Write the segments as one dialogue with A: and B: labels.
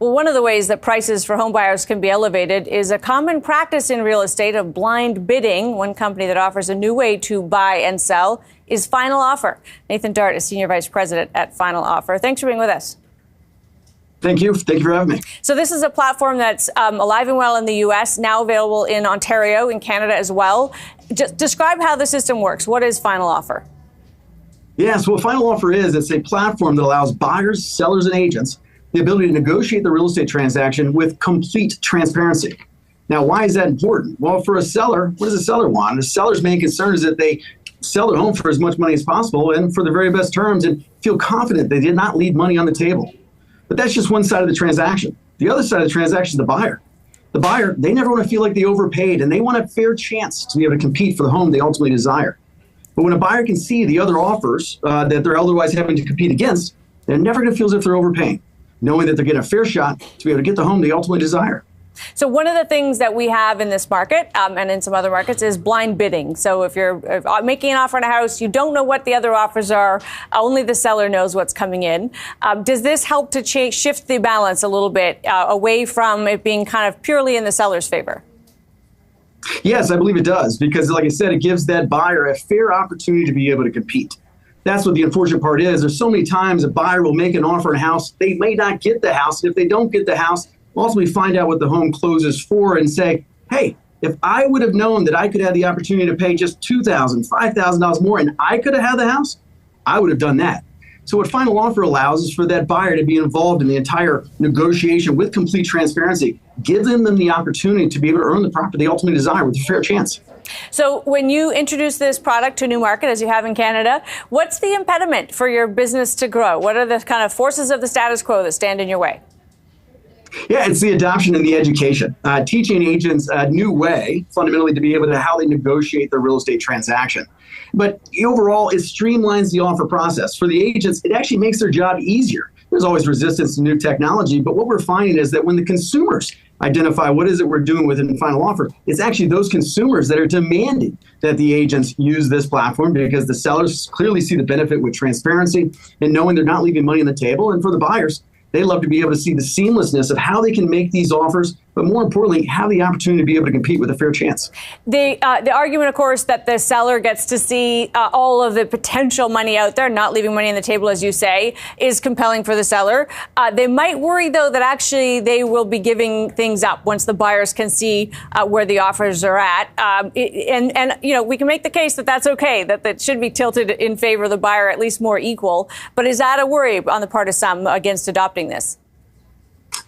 A: Well, one of the ways that prices for home buyers can be elevated is a common practice in real estate of blind bidding. One company that offers a new way to buy and sell is Final Offer. Nathan Dart is Senior Vice President at Final Offer. Thanks for being with us.
B: Thank you. Thank you for having me.
A: So this is a platform that's alive and well in the U.S., now available in Ontario, in Canada as well. Just describe how the system works. What is Final Offer?
B: Yes, what Final Offer is, it's a platform that allows buyers, sellers, and agents the ability to negotiate the real estate transaction with complete transparency. Now, why is that important? Well, for a seller, what does a seller want? The seller's main concern is that they sell their home for as much money as possible and for the very best terms and feel confident they did not leave money on the table. But that's just one side of the transaction. The other side of the transaction is the buyer. The buyer, they never want to feel like they overpaid, and they want a fair chance to be able to compete for the home they ultimately desire. But when a buyer can see the other offers that they're otherwise having to compete against, they're never going to feel as if they're overpaying, knowing that they're getting a fair shot to be able to get the home they ultimately desire.
A: So one of the things that we have in this market and in some other markets is blind bidding. So if you're making an offer on a house, you don't know what the other offers are. Only the seller knows what's coming in. Does this help to shift the balance a little bit away from it being kind of purely in the seller's favor?
B: Yes, I believe it does, because like I said, it gives that buyer a fair opportunity to be able to compete. That's what the unfortunate part is. There's so many times a buyer will make an offer on a house. They may not get the house. And if they don't get the house, ultimately find out what the home closes for and say, hey, if I would have known that I could have the opportunity to pay just $2,000, $5,000 more and I could have had the house, I would have done that. So what Final Offer allows is for that buyer to be involved in the entire negotiation with complete transparency, giving them the opportunity to be able to earn the property they ultimately desire with a fair chance.
A: So when you introduce this product to a new market, as you have in Canada, what's the impediment for your business to grow? What are the kind of forces of the status quo that stand in your way?
B: Yeah, it's the adoption and the education. Teaching agents a new way, fundamentally, to be able to how they negotiate their real estate transaction. But overall, it streamlines the offer process. For the agents, it actually makes their job easier. There's always resistance to new technology, but what we're finding is that when the consumers identify what is it we're doing within Final Offer, it's actually those consumers that are demanding that the agents use this platform, because the sellers clearly see the benefit with transparency and knowing they're not leaving money on the table. And for the buyers, they love to be able to see the seamlessness of how they can make these offers, but more importantly, have the opportunity to be able to compete with a fair chance. The
A: argument, of course, that the seller gets to see all of the potential money out there, not leaving money on the table, as you say, is compelling for the seller. They might worry, though, that actually they will be giving things up once the buyers can see where the offers are at. And you know, we can make the case that that's okay, that that should be tilted in favor of the buyer, at least more equal. But is that a worry on the part of some against adopting this?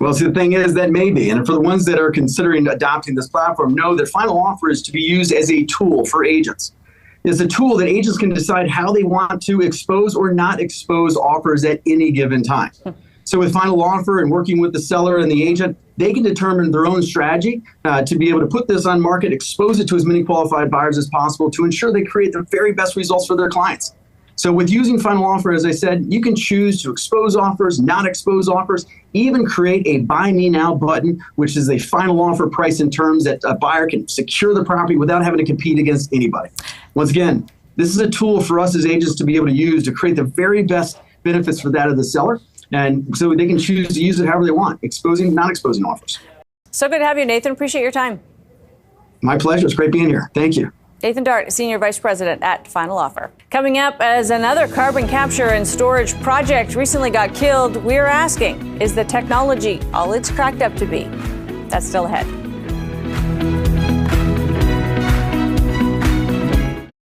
B: Well, see, the thing is that maybe, and for the ones that are considering adopting this platform, know that Final Offer is to be used as a tool for agents. It's a tool that agents can decide how they want to expose or not expose offers at any given time. So with Final Offer and working with the seller and the agent, they can determine their own strategy to be able to put this on market, expose it to as many qualified buyers as possible to ensure they create the very best results for their clients. So with using Final Offer, as I said, you can choose to expose offers, not expose offers, even create a Buy Me Now button, which is a final offer price and terms that a buyer can secure the property without having to compete against anybody. Once again, this is a tool for us as agents to be able to use to create the very best benefits for that of the seller. And so they can choose to use it however they want, exposing, not exposing offers.
A: So good to have you, Nathan. Appreciate your time.
B: My pleasure. It's great being here. Thank you.
A: Nathan Dart, Senior Vice President at Final Offer. Coming up, as another carbon capture and storage project recently got killed, we're asking, is the technology all it's cracked up to be? That's still ahead.